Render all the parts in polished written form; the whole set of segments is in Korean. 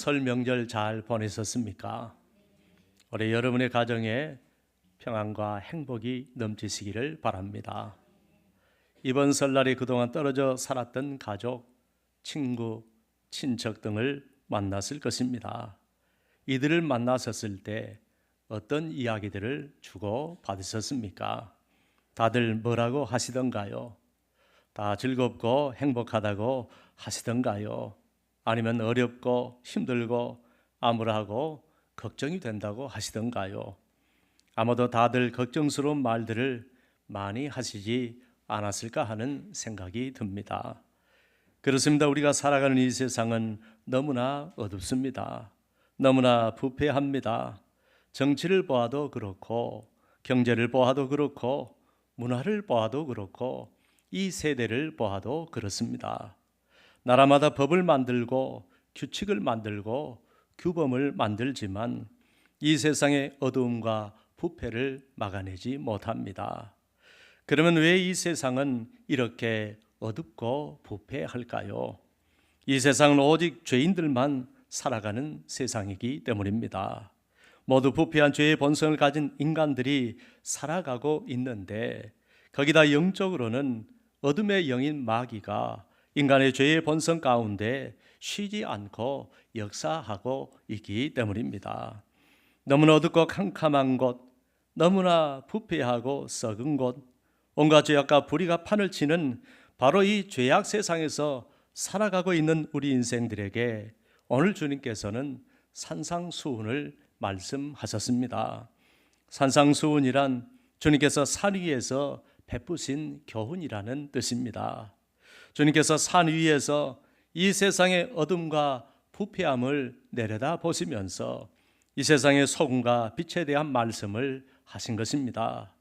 설 명절 잘 보내셨습니까? 올해 여러분의 가정에 평안과 행복이 넘치시기를 바랍니다. 이번 설날에 그동안 떨어져 살았던 가족, 친구, 친척 등을 만났을 것입니다. 이들을 만나셨을 때 어떤 이야기들을 주고 받으셨습니까? 다들 뭐라고 하시던가요? 다 즐겁고 행복하다고 하시던가요? 아니면 어렵고 힘들고 암울하고 걱정이 된다고 하시던가요? 아마도 다들 걱정스러운 말들을 많이 하시지 않았을까 하는 생각이 듭니다. 그렇습니다. 우리가 살아가는 이 세상은 너무나 어둡습니다. 너무나 부패합니다. 정치를 보아도 그렇고 경제를 보아도 그렇고 문화를 보아도 그렇고 이 세대를 보아도 그렇습니다. 나라마다 법을 만들고 규칙을 만들고 규범을 만들지만 이 세상의 어두움과 부패를 막아내지 못합니다. 그러면 왜 이 세상은 이렇게 어둡고 부패할까요? 이 세상은 오직 죄인들만 살아가는 세상이기 때문입니다. 모두 부패한 죄의 본성을 가진 인간들이 살아가고 있는데 거기다 영적으로는 어둠의 영인 마귀가 인간의 죄의 본성 가운데 쉬지 않고 역사하고 있기 때문입니다. 너무나 어둡고 캄캄한 곳, 너무나 부패하고 썩은 곳, 온갖 죄악과 불의가 판을 치는 바로 이 죄악 세상에서 살아가고 있는 우리 인생들에게 오늘 주님께서는 산상수훈을 말씀하셨습니다. 산상수훈이란 주님께서 산 위에서 베푸신 교훈이라는 뜻입니다. 주님께서 산 위에서 이 세상의 어둠과 부패함을 내려다 보시면서 이 세상의 소금과 빛에 대한 말씀을 하신 것입니다.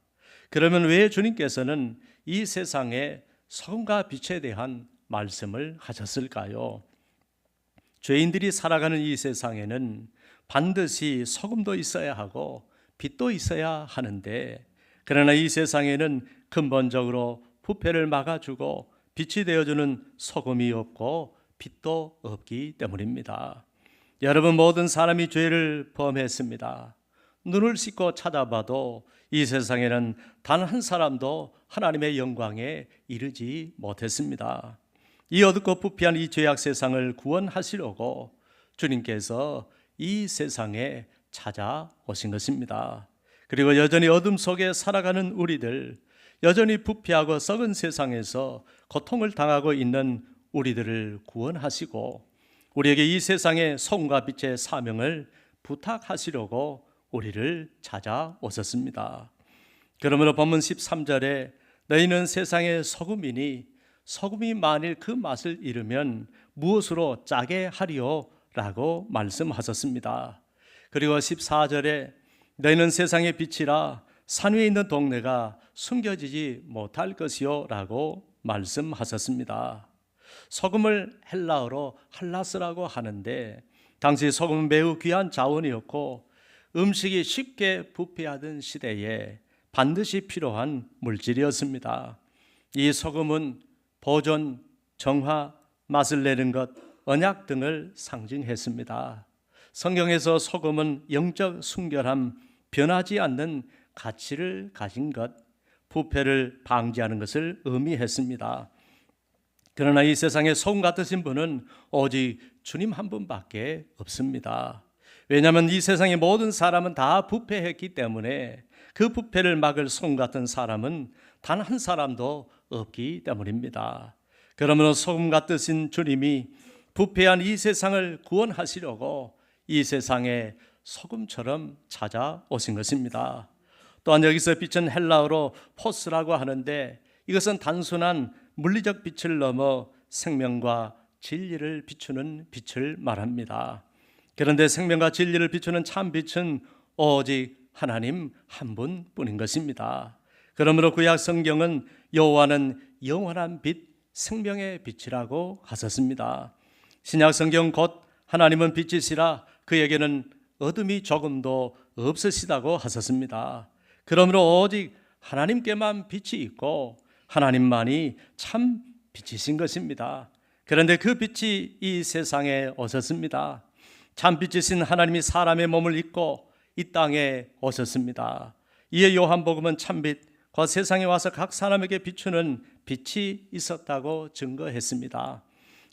그러면 왜 주님께서는 이 세상의 소금과 빛에 대한 말씀을 하셨을까요? 죄인들이 살아가는 이 세상에는 반드시 소금도 있어야 하고 빛도 있어야 하는데, 그러나 이 세상에는 근본적으로 부패를 막아주고 빛이 되어주는 소금이 없고 빛도 없기 때문입니다. 여러분, 모든 사람이 죄를 범했습니다. 눈을 씻고 찾아봐도 이 세상에는 단 한 사람도 하나님의 영광에 이르지 못했습니다. 이 어둡고 부패한 이 죄악 세상을 구원하시려고 주님께서 이 세상에 찾아오신 것입니다. 그리고 여전히 어둠 속에 살아가는 우리들, 여전히 부패하고 썩은 세상에서 고통을 당하고 있는 우리들을 구원하시고 우리에게 이 세상의 소금과 빛의 사명을 부탁하시려고 우리를 찾아오셨습니다. 그러므로 본문 13절에 너희는 세상의 소금이니 소금이 만일 그 맛을 잃으면 무엇으로 짜게 하리요? 라고 말씀하셨습니다. 그리고 14절에 너희는 세상의 빛이라 산 위에 있는 동네가 숨겨지지 못할 것이요 라고 말씀하셨습니다. 소금을 헬라어로 할라스라고 하는데 당시 소금은 매우 귀한 자원이었고 음식이 쉽게 부패하던 시대에 반드시 필요한 물질이었습니다. 이 소금은 보존, 정화, 맛을 내는 것, 언약 등을 상징했습니다. 성경에서 소금은 영적 순결함, 변하지 않는 가치를 가진 것, 부패를 방지하는 것을 의미했습니다. 그러나 이 세상에 소금 같으신 분은 오직 주님 한 분밖에 없습니다. 왜냐하면 이 세상의 모든 사람은 다 부패했기 때문에 그 부패를 막을 소금 같은 사람은 단 한 사람도 없기 때문입니다. 그러므로 소금 같으신 주님이 부패한 이 세상을 구원하시려고 이 세상에 소금처럼 찾아오신 것입니다. 또한 여기서 빛은 헬라어로 포스라고 하는데 이것은 단순한 물리적 빛을 넘어 생명과 진리를 비추는 빛을 말합니다. 그런데 생명과 진리를 비추는 참 빛은 오직 하나님 한 분뿐인 것입니다. 그러므로 구약 성경은 여호와는 영원한 빛, 생명의 빛이라고 하셨습니다. 신약 성경 곧 하나님은 빛이시라 그에게는 어둠이 조금도 없으시다고 하셨습니다. 그러므로 오직 하나님께만 빛이 있고 하나님만이 참 빛이신 것입니다. 그런데 그 빛이 이 세상에 오셨습니다. 참빛이신 하나님이 사람의 몸을 입고 이 땅에 오셨습니다. 이에 요한복음은 참빛과 세상에 와서 각 사람에게 비추는 빛이 있었다고 증거했습니다.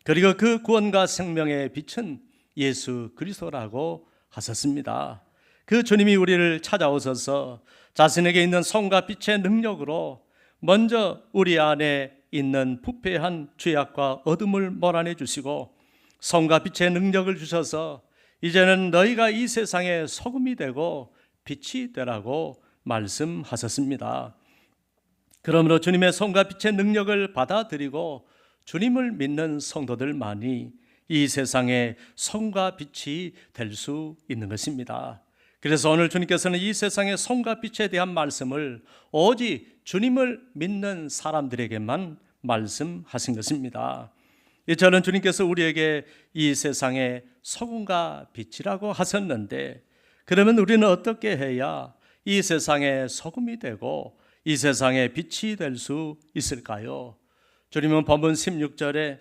그리고 그 구원과 생명의 빛은 예수 그리스도라고 하셨습니다. 그 주님이 우리를 찾아오셔서 자신에게 있는 성과 빛의 능력으로 먼저 우리 안에 있는 부패한 죄악과 어둠을 몰아내 주시고 성과 빛의 능력을 주셔서 이제는 너희가 이 세상의 소금이 되고 빛이 되라고 말씀하셨습니다. 그러므로 주님의 성과 빛의 능력을 받아들이고 주님을 믿는 성도들만이 이 세상의 성과 빛이 될 수 있는 것입니다. 그래서 오늘 주님께서는 이 세상의 성과 빛에 대한 말씀을 오직 주님을 믿는 사람들에게만 말씀하신 것입니다. 이처럼 주님께서 우리에게 이 세상의 소금과 빛이라고 하셨는데, 그러면 우리는 어떻게 해야 이 세상의 소금이 되고 이 세상의 빛이 될 수 있을까요? 주님은 본문 16절에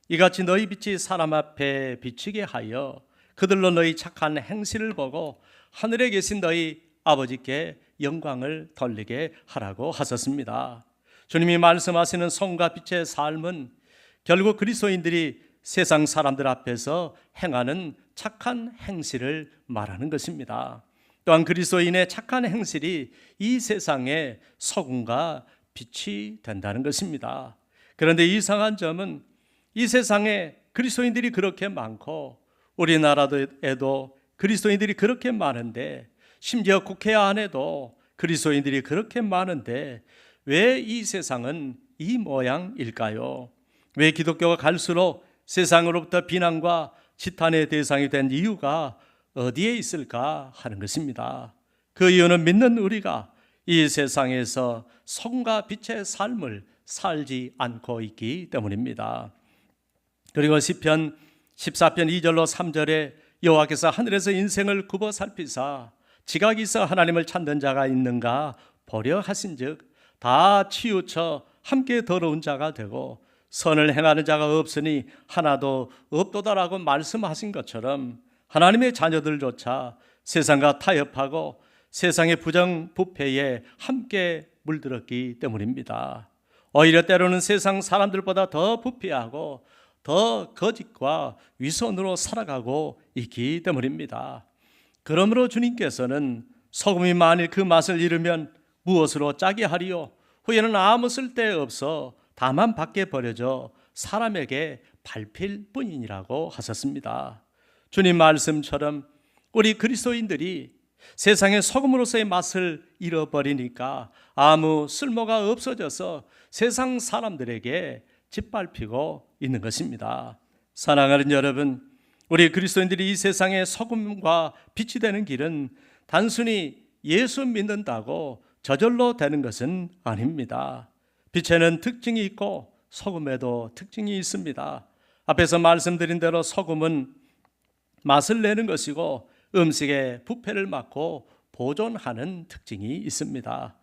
이같이 너희 빛이 사람 앞에 비치게 하여 그들로 너희 착한 행실을 보고 하늘에 계신 너희 아버지께 영광을 돌리게 하라고 하셨습니다. 주님이 말씀하시는 성과 빛의 삶은 결국 그리스도인들이 세상 사람들 앞에서 행하는 착한 행실을 말하는 것입니다. 또한 그리스도인의 착한 행실이 이 세상의 소금과 빛이 된다는 것입니다. 그런데 이상한 점은 이 세상에 그리스도인들이 그렇게 많고 우리나라에도 그리스도인들이 그렇게 많은데, 심지어 국회 안에도 그리스도인들이 그렇게 많은데 왜 이 세상은 이 모양일까요? 왜 기독교가 갈수록 세상으로부터 비난과 지탄의 대상이 된 이유가 어디에 있을까 하는 것입니다. 그 이유는 믿는 우리가 이 세상에서 성과 빛의 삶을 살지 않고 있기 때문입니다. 그리고 시편 14편 2절로 3절에 여호와께서 하늘에서 인생을 굽어 살피사 지각이 있어 하나님을 찾는 자가 있는가 보려 하신즉 다 치우쳐 함께 더러운 자가 되고 선을 행하는 자가 없으니 하나도 없도다라고 말씀하신 것처럼 하나님의 자녀들조차 세상과 타협하고 세상의 부정부패에 함께 물들었기 때문입니다. 오히려 때로는 세상 사람들보다 더 부패하고 더 거짓과 위선으로 살아가고 있기 때문입니다. 그러므로 주님께서는 소금이 만일 그 맛을 잃으면 무엇으로 짜게 하리요? 후에는 아무 쓸데없어 다만 밖에 버려져 사람에게 밟힐 뿐이니라고 하셨습니다. 주님 말씀처럼 우리 그리스도인들이 세상의 소금으로서의 맛을 잃어버리니까 아무 쓸모가 없어져서 세상 사람들에게 짓밟히고 있는 것입니다. 사랑하는 여러분, 우리 그리스도인들이 이 세상의 소금과 빛이 되는 길은 단순히 예수 믿는다고 저절로 되는 것은 아닙니다. 빛에는 특징이 있고 소금에도 특징이 있습니다. 앞에서 말씀드린 대로 소금은 맛을 내는 것이고 음식의 부패를 막고 보존하는 특징이 있습니다.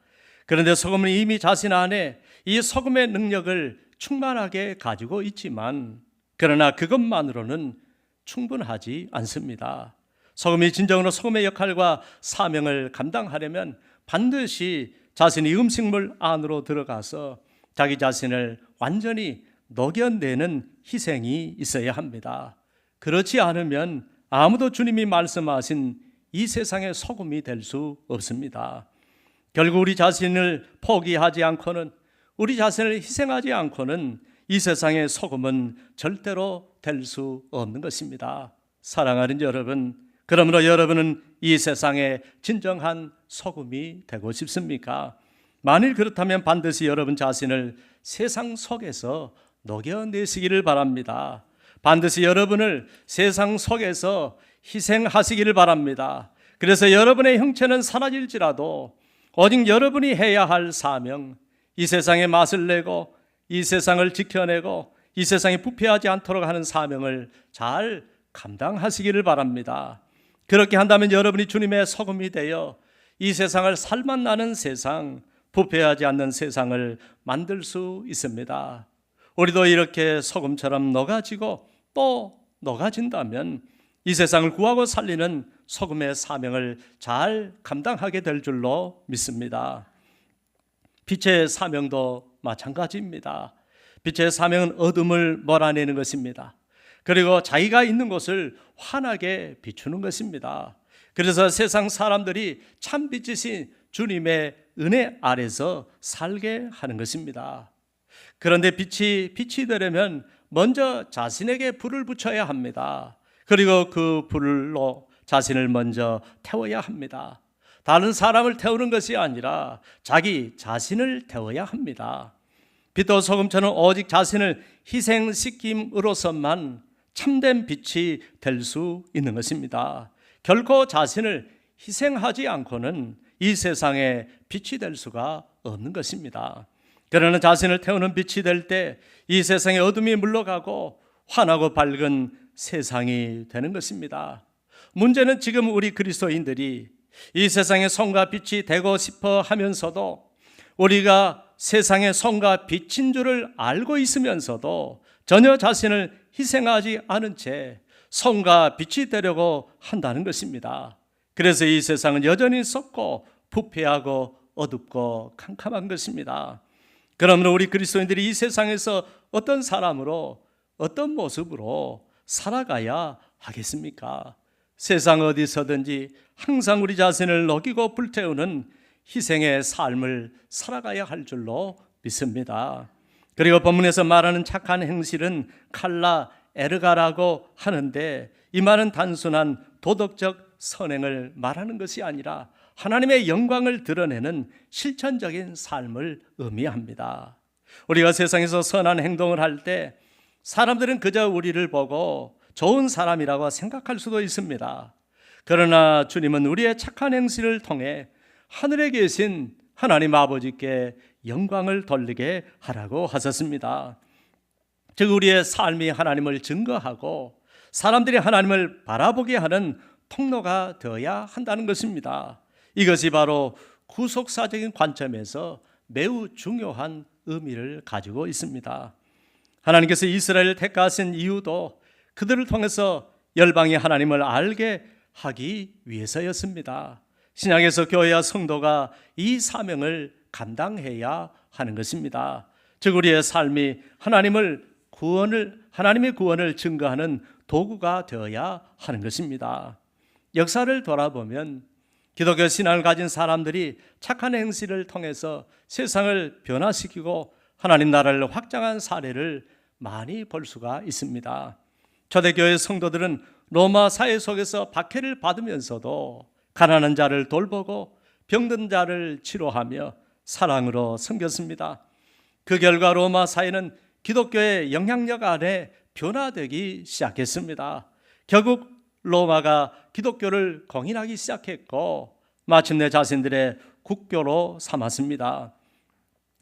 그런데 소금은 이미 자신 안에 이 소금의 능력을 충만하게 가지고 있지만, 그러나 그것만으로는 충분하지 않습니다. 소금이 진정으로 소금의 역할과 사명을 감당하려면 반드시 자신이 음식물 안으로 들어가서 자기 자신을 완전히 녹여내는 희생이 있어야 합니다. 그렇지 않으면 아무도 주님이 말씀하신 이 세상의 소금이 될 수 없습니다. 결국 우리 자신을 포기하지 않고는, 우리 자신을 희생하지 않고는 이 세상의 소금은 절대로 될 수 없는 것입니다. 사랑하는 여러분, 그러므로 여러분은 이 세상의 진정한 소금이 되고 싶습니까? 만일 그렇다면 반드시 여러분 자신을 세상 속에서 녹여내시기를 바랍니다. 반드시 여러분을 세상 속에서 희생하시기를 바랍니다. 그래서 여러분의 형체는 사라질지라도 오직 여러분이 해야 할 사명, 이 세상의 맛을 내고 이 세상을 지켜내고 이 세상이 부패하지 않도록 하는 사명을 잘 감당하시기를 바랍니다. 그렇게 한다면 여러분이 주님의 소금이 되어 이 세상을 살맛 나는 세상, 부패하지 않는 세상을 만들 수 있습니다. 우리도 이렇게 소금처럼 녹아지고 또 녹아진다면 이 세상을 구하고 살리는 소금의 사명을 잘 감당하게 될 줄로 믿습니다. 빛의 사명도 마찬가지입니다. 빛의 사명은 어둠을 몰아내는 것입니다. 그리고 자기가 있는 곳을 환하게 비추는 것입니다. 그래서 세상 사람들이 참 빛이신 주님의 은혜 아래서 살게 하는 것입니다. 그런데 빛이 되려면 먼저 자신에게 불을 붙여야 합니다. 그리고 그 불로 자신을 먼저 태워야 합니다. 다른 사람을 태우는 것이 아니라 자기 자신을 태워야 합니다. 빛도 소금처럼 오직 자신을 희생시킴으로서만 참된 빛이 될 수 있는 것입니다. 결코 자신을 희생하지 않고는 이 세상에 빛이 될 수가 없는 것입니다. 그러나 자신을 태우는 빛이 될 때 이 세상의 어둠이 물러가고 환하고 밝은 세상이 되는 것입니다. 문제는 지금 우리 그리스도인들이 이 세상의 성과 빛이 되고 싶어 하면서도 우리가 세상의 성과 빛인 줄을 알고 있으면서도 전혀 자신을 희생하지 않은 채 성과 빛이 되려고 한다는 것입니다. 그래서 이 세상은 여전히 썩고 부패하고 어둡고 캄캄한 것입니다. 그러므로 우리 그리스도인들이 이 세상에서 어떤 사람으로 어떤 모습으로 살아가야 하겠습니까? 세상 어디서든지 항상 우리 자신을 녹이고 불태우는 희생의 삶을 살아가야 할 줄로 믿습니다. 그리고 본문에서 말하는 착한 행실은 칼라 에르가라고 하는데 이 말은 단순한 도덕적 선행을 말하는 것이 아니라 하나님의 영광을 드러내는 실천적인 삶을 의미합니다. 우리가 세상에서 선한 행동을 할 때 사람들은 그저 우리를 보고 좋은 사람이라고 생각할 수도 있습니다. 그러나 주님은 우리의 착한 행실을 통해 하늘에 계신 하나님 아버지께 영광을 돌리게 하라고 하셨습니다. 즉 우리의 삶이 하나님을 증거하고 사람들이 하나님을 바라보게 하는 통로가 되어야 한다는 것입니다. 이것이 바로 구속사적인 관점에서 매우 중요한 의미를 가지고 있습니다. 하나님께서 이스라엘을 택하신 이유도 그들을 통해서 열방이 하나님을 알게 하기 위해서였습니다. 신약에서 교회와 성도가 이 사명을 감당해야 하는 것입니다. 즉 우리의 삶이 하나님의 구원을 증거하는 도구가 되어야 하는 것입니다. 역사를 돌아보면 기독교 신앙을 가진 사람들이 착한 행실을 통해서 세상을 변화시키고 하나님 나라를 확장한 사례를 많이 볼 수가 있습니다. 초대교회 성도들은 로마 사회 속에서 박해를 받으면서도 가난한 자를 돌보고 병든 자를 치료하며 사랑으로 섬겼습니다. 그 결과 로마 사회는 기독교의 영향력 아래 변화되기 시작했습니다. 결국 로마가 기독교를 공인하기 시작했고 마침내 자신들의 국교로 삼았습니다.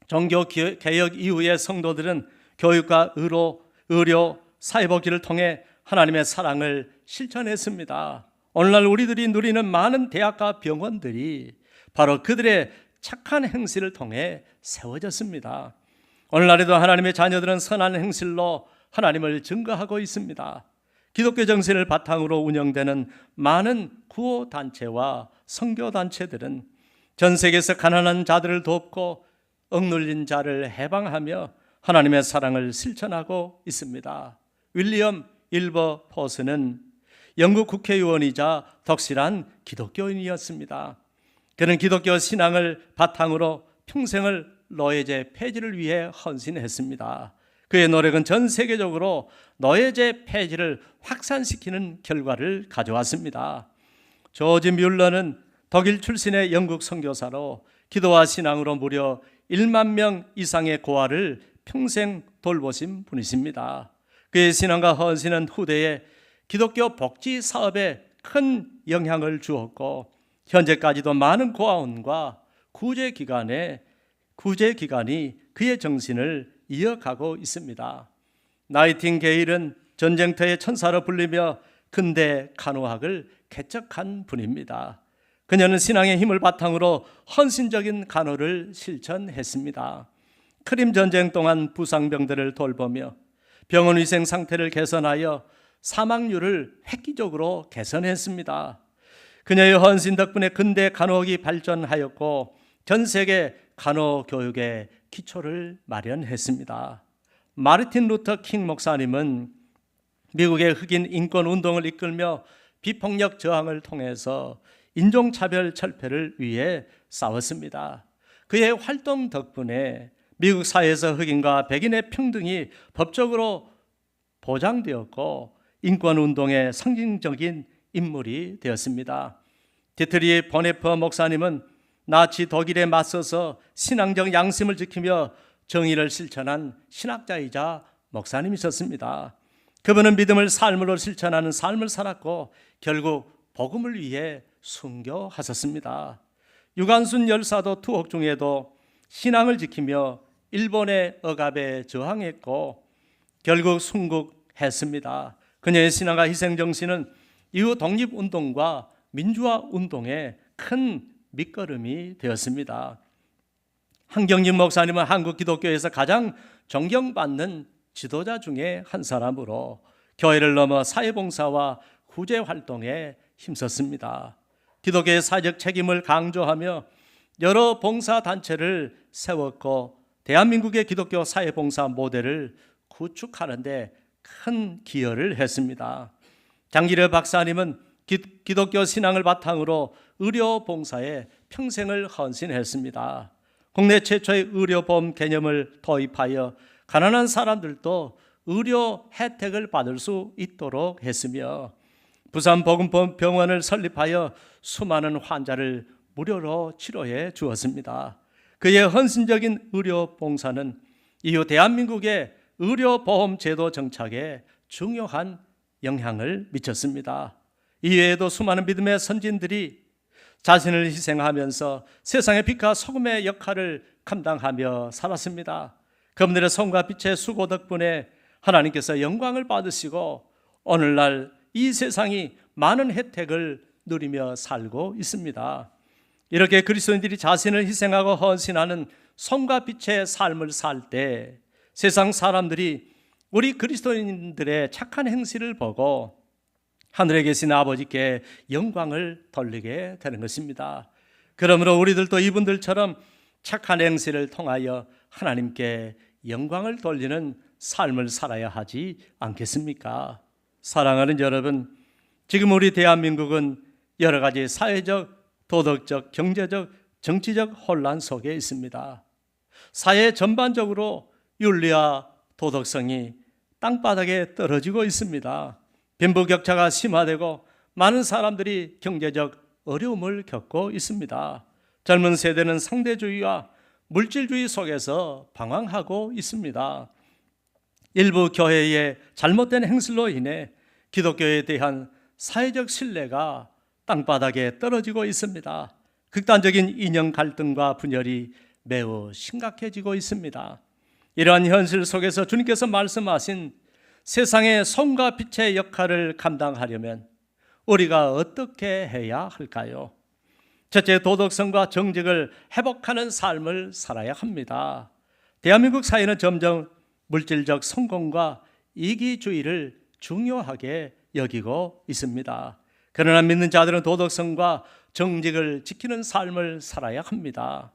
종교개혁 이후의 성도들은 교육과 의료, 사회복지를 통해 하나님의 사랑을 실천했습니다. 오늘날 우리들이 누리는 많은 대학과 병원들이 바로 그들의 착한 행실을 통해 세워졌습니다. 오늘날에도 하나님의 자녀들은 선한 행실로 하나님을 증거하고 있습니다. 기독교 정신을 바탕으로 운영되는 많은 구호단체와 선교단체들은 전 세계에서 가난한 자들을 돕고 억눌린 자를 해방하며 하나님의 사랑을 실천하고 있습니다. 윌리엄 일버포스는 영국 국회의원이자 덕실한 기독교인이었습니다. 그는 기독교 신앙을 바탕으로 평생을 노예제 폐지를 위해 헌신했습니다. 그의 노력은 전 세계적으로 노예제 폐지를 확산시키는 결과를 가져왔습니다. 조지 뮬러는 독일 출신의 영국 선교사로 기도와 신앙으로 무려 1만 명 이상의 고아를 평생 돌보신 분이십니다. 그의 신앙과 헌신은 후대에 기독교 복지 사업에 큰 영향을 주었고 현재까지도 많은 고아원과 구제기관이 그의 정신을 이어가고 있습니다. 나이팅게일은 전쟁터의 천사로 불리며 근대 간호학을 개척한 분입니다. 그녀는 신앙의 힘을 바탕으로 헌신적인 간호를 실천했습니다. 크림 전쟁 동안 부상병들을 돌보며 병원 위생 상태를 개선하여 사망률을 획기적으로 개선했습니다. 그녀의 헌신 덕분에 근대 간호학이 발전하였고 전 세계 간호교육의 기초를 마련했습니다. 마르틴 루터 킹 목사님은 미국의 흑인 인권 운동을 이끌며 비폭력 저항을 통해서 인종차별 철폐를 위해 싸웠습니다. 그의 활동 덕분에 미국 사회에서 흑인과 백인의 평등이 법적으로 보장되었고 인권운동의 상징적인 인물이 되었습니다. 디트리 보네퍼 목사님은 나치 독일에 맞서서 신앙적 양심을 지키며 정의를 실천한 신학자이자 목사님이셨습니다. 그분은 믿음을 삶으로 실천하는 삶을 살았고 결국 복음을 위해 순교하셨습니다. 유관순 열사도 투옥 중에도 신앙을 지키며 일본의 억압에 저항했고 결국 순국했습니다. 그녀의 신앙과 희생정신은 이후 독립운동과 민주화운동의 큰 밑거름이 되었습니다. 한경진 목사님은 한국 기독교에서 가장 존경받는 지도자 중에 한 사람으로 교회를 넘어 사회봉사와 구제활동에 힘썼습니다. 기독교의 사회적 책임을 강조하며 여러 봉사단체를 세웠고 대한민국의 기독교 사회봉사 모델을 구축하는 데 큰 기여를 했습니다. 장기려 박사님은 기독교 신앙을 바탕으로 의료봉사에 평생을 헌신했습니다. 국내 최초의 의료보험 개념을 도입하여 가난한 사람들도 의료 혜택을 받을 수 있도록 했으며 부산복음병원을 설립하여 수많은 환자를 무료로 치료해 주었습니다. 그의 헌신적인 의료봉사는 이후 대한민국의 의료보험제도 정착에 중요한 영향을 미쳤습니다. 이외에도 수많은 믿음의 선진들이 자신을 희생하면서 세상의 빛과 소금의 역할을 감당하며 살았습니다. 그분들의 손과 빛의 수고 덕분에 하나님께서 영광을 받으시고 오늘날 이 세상이 많은 혜택을 누리며 살고 있습니다. 이렇게 그리스도인들이 자신을 희생하고 헌신하는 손과 빛의 삶을 살 때 세상 사람들이 우리 그리스도인들의 착한 행실을 보고 하늘에 계신 아버지께 영광을 돌리게 되는 것입니다. 그러므로 우리들도 이분들처럼 착한 행실을 통하여 하나님께 영광을 돌리는 삶을 살아야 하지 않겠습니까? 사랑하는 여러분, 지금 우리 대한민국은 여러 가지 사회적, 도덕적, 경제적, 정치적 혼란 속에 있습니다. 사회 전반적으로 윤리와 도덕성이 땅바닥에 떨어지고 있습니다. 빈부격차가 심화되고 많은 사람들이 경제적 어려움을 겪고 있습니다. 젊은 세대는 상대주의와 물질주의 속에서 방황하고 있습니다. 일부 교회의 잘못된 행실로 인해 기독교에 대한 사회적 신뢰가 땅바닥에 떨어지고 있습니다. 극단적인 이념 갈등과 분열이 매우 심각해지고 있습니다. 이러한 현실 속에서 주님께서 말씀하신 세상의 손과 빛의 역할을 감당하려면 우리가 어떻게 해야 할까요? 첫째, 도덕성과 정직을 회복하는 삶을 살아야 합니다. 대한민국 사회는 점점 물질적 성공과 이기주의를 중요하게 여기고 있습니다. 그러나 믿는 자들은 도덕성과 정직을 지키는 삶을 살아야 합니다.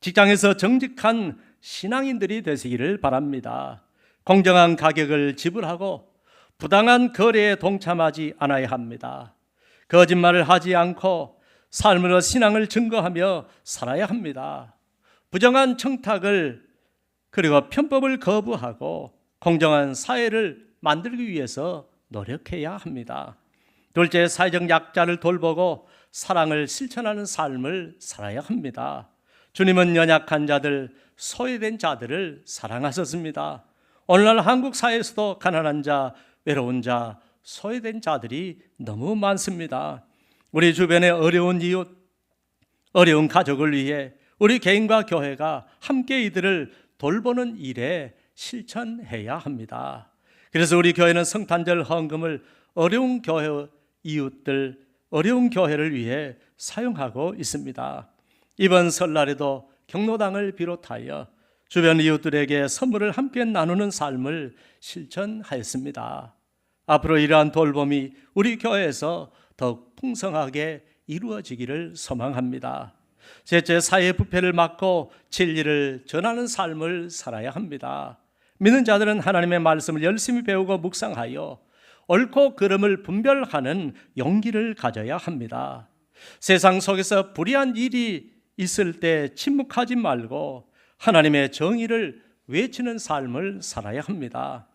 직장에서 정직한 신앙인들이 되시기를 바랍니다. 공정한 가격을 지불하고 부당한 거래에 동참하지 않아야 합니다. 거짓말을 하지 않고 삶으로 신앙을 증거하며 살아야 합니다. 부정한 청탁을 그리고 편법을 거부하고 공정한 사회를 만들기 위해서 노력해야 합니다. 둘째, 사회적 약자를 돌보고 사랑을 실천하는 삶을 살아야 합니다. 주님은 연약한 자들, 소외된 자들을 사랑하셨습니다. 오늘날 한국 사회에서도 가난한 자, 외로운 자, 소외된 자들이 너무 많습니다. 우리 주변의 어려운 이웃, 어려운 가족을 위해 우리 개인과 교회가 함께 이들을 돌보는 일에 실천해야 합니다. 그래서 우리 교회는 성탄절 헌금을 어려운 교회 이웃들, 어려운 교회를 위해 사용하고 있습니다. 이번 설날에도 경로당을 비롯하여 주변 이웃들에게 선물을 함께 나누는 삶을 실천하였습니다. 앞으로 이러한 돌봄이 우리 교회에서 더욱 풍성하게 이루어지기를 소망합니다. 셋째, 사회의 부패를 막고 진리를 전하는 삶을 살아야 합니다. 믿는 자들은 하나님의 말씀을 열심히 배우고 묵상하여 옳고 그름을 분별하는 용기를 가져야 합니다. 세상 속에서 불의한 일이 있을 때 침묵하지 말고 하나님의 정의를 외치는 삶을 살아야 합니다.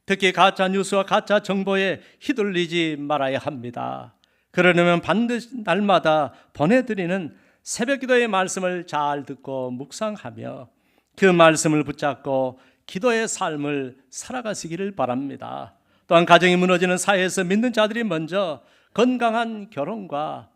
특히 가짜 뉴스와 가짜 정보에 휘둘리지 말아야 합니다. 그러려면 반드시 날마다 보내드리는 새벽기도의 말씀을 잘 듣고 묵상하며 그 말씀을 붙잡고 기도의 삶을 살아가시기를 바랍니다. 또한 가정이 무너지는 사회에서 믿는 자들이 먼저 건강한 결혼과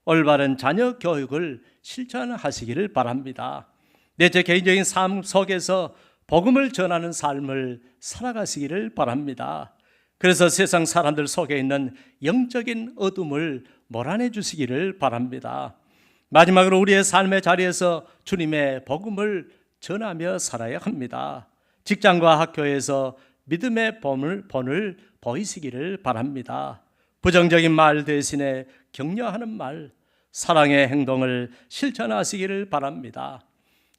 올바른 자녀 교육을 실천하시기를 바랍니다. 넷째, 개인적인 삶 속에서 복음을 전하는 삶을 살아가시기를 바랍니다. 그래서 세상 사람들 속에 있는 영적인 어둠을 몰아내 주시기를 바랍니다. 마지막으로 우리의 삶의 자리에서 주님의 복음을 전하며 살아야 합니다. 직장과 학교에서 믿음의 본을 보이시기를 바랍니다. 부정적인 말 대신에 격려하는 말, 사랑의 행동을 실천하시기를 바랍니다.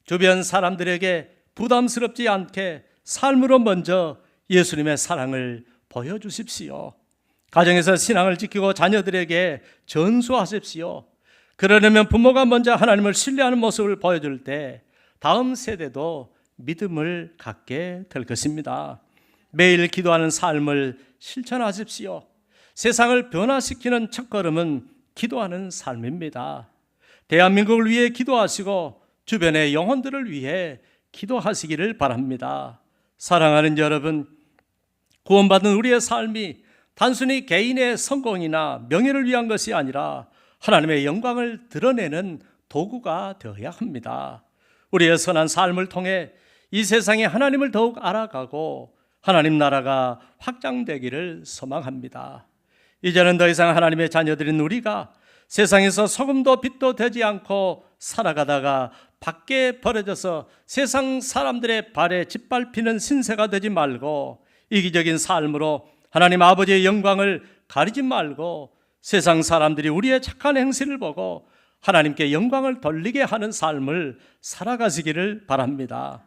주변 사람들에게 부담스럽지 않게 삶으로 먼저 예수님의 사랑을 보여주십시오. 가정에서 신앙을 지키고 자녀들에게 전수하십시오. 그러려면 부모가 먼저 하나님을 신뢰하는 모습을 보여줄 때 다음 세대도 믿음을 갖게 될 것입니다. 매일 기도하는 삶을 실천하십시오. 세상을 변화시키는 첫걸음은 기도하는 삶입니다. 대한민국을 위해 기도하시고 주변의 영혼들을 위해 기도하시기를 바랍니다. 사랑하는 여러분, 구원받은 우리의 삶이 단순히 개인의 성공이나 명예를 위한 것이 아니라 하나님의 영광을 드러내는 도구가 되어야 합니다. 우리의 선한 삶을 통해 이 세상에 하나님을 더욱 알아가고 하나님 나라가 확장되기를 소망합니다. 이제는 더 이상 하나님의 자녀들인 우리가 세상에서 소금도 빛도 되지 않고 살아가다가 밖에 버려져서 세상 사람들의 발에 짓밟히는 신세가 되지 말고 이기적인 삶으로 하나님 아버지의 영광을 가리지 말고 세상 사람들이 우리의 착한 행실을 보고 하나님께 영광을 돌리게 하는 삶을 살아가시기를 바랍니다.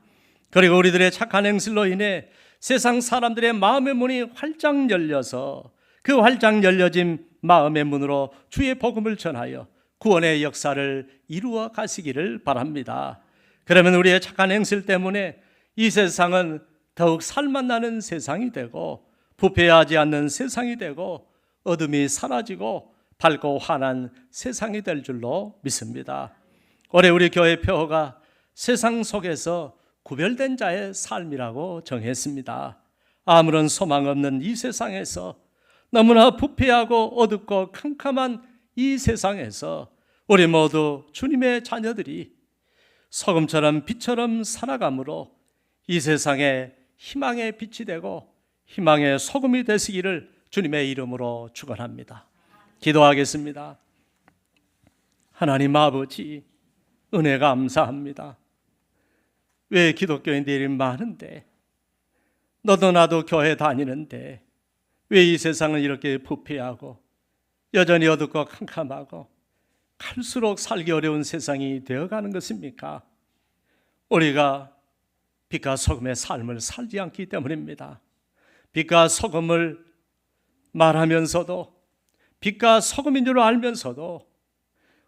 그리고 우리들의 착한 행실로 인해 세상 사람들의 마음의 문이 활짝 열려서 그 활짝 열려진 마음의 문으로 주의 복음을 전하여 구원의 역사를 이루어 가시기를 바랍니다. 그러면 우리의 착한 행실 때문에 이 세상은 더욱 살맛나는 세상이 되고 부패하지 않는 세상이 되고 어둠이 사라지고 밝고 환한 세상이 될 줄로 믿습니다. 올해 우리 교회 표어가 세상 속에서 구별된 자의 삶이라고 정했습니다. 아무런 소망 없는 이 세상에서, 너무나 부패하고 어둡고 캄캄한 이 세상에서 우리 모두 주님의 자녀들이 소금처럼 빛처럼 살아감으로 이 세상에 희망의 빛이 되고 희망의 소금이 되시기를 주님의 이름으로 축원합니다. 기도하겠습니다. 하나님 아버지, 은혜 감사합니다. 왜 기독교인들이 많은데, 너도 나도 교회 다니는데 왜 이 세상은 이렇게 부패하고 여전히 어둡고 캄캄하고 갈수록 살기 어려운 세상이 되어가는 것입니까? 우리가 빛과 소금의 삶을 살지 않기 때문입니다. 빛과 소금을 말하면서도, 빛과 소금인 줄 알면서도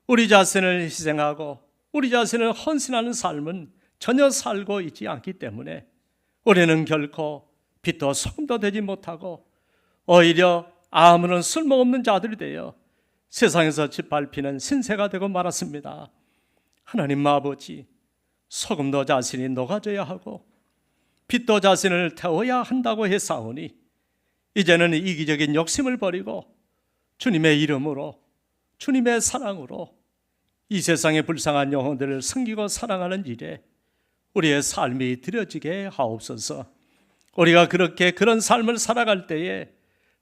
우리 자신을 희생하고 우리 자신을 헌신하는 삶은 전혀 살고 있지 않기 때문에 우리는 결코 빛도 소금도 되지 못하고 오히려 아무런 쓸모없는 자들이 되어 세상에서 짓밟히는 신세가 되고 말았습니다. 하나님 아버지, 소금도 자신이 녹아져야 하고 빛도 자신을 태워야 한다고 했사오니 이제는 이기적인 욕심을 버리고 주님의 이름으로, 주님의 사랑으로 이 세상의 불쌍한 영혼들을 섬기고 사랑하는 일에 우리의 삶이 드려지게 하옵소서. 우리가 그런 삶을 살아갈 때에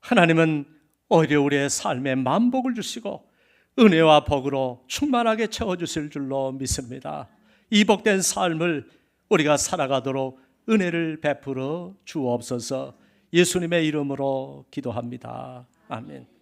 하나님은 오히려 우리의 삶에 만복을 주시고 은혜와 복으로 충만하게 채워주실 줄로 믿습니다. 이 복된 삶을 우리가 살아가도록 은혜를 베풀어 주옵소서. 예수님의 이름으로 기도합니다. 아멘.